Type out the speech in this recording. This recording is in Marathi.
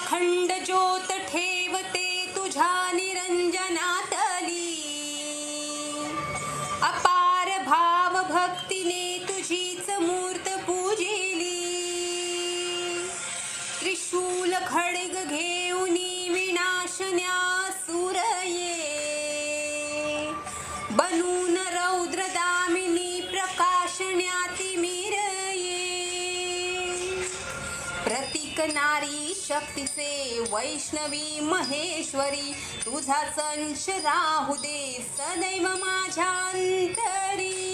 अखंड ज्योत ठेवते तुझ्या निरंजनातली, अपार भाव भक्तीने तुझीच मूर्त पूजिली. त्रिशूल खड्ग घेऊनी विनाशन्या सूरये, बनून रौद्र दामिनी प्रकाशन्या तिमिरये. प्रतीक नारी शक्तीचे वैष्णवी महेश्वरी, तुझा अंश राहू दे सदैव माझ्या अंतरी.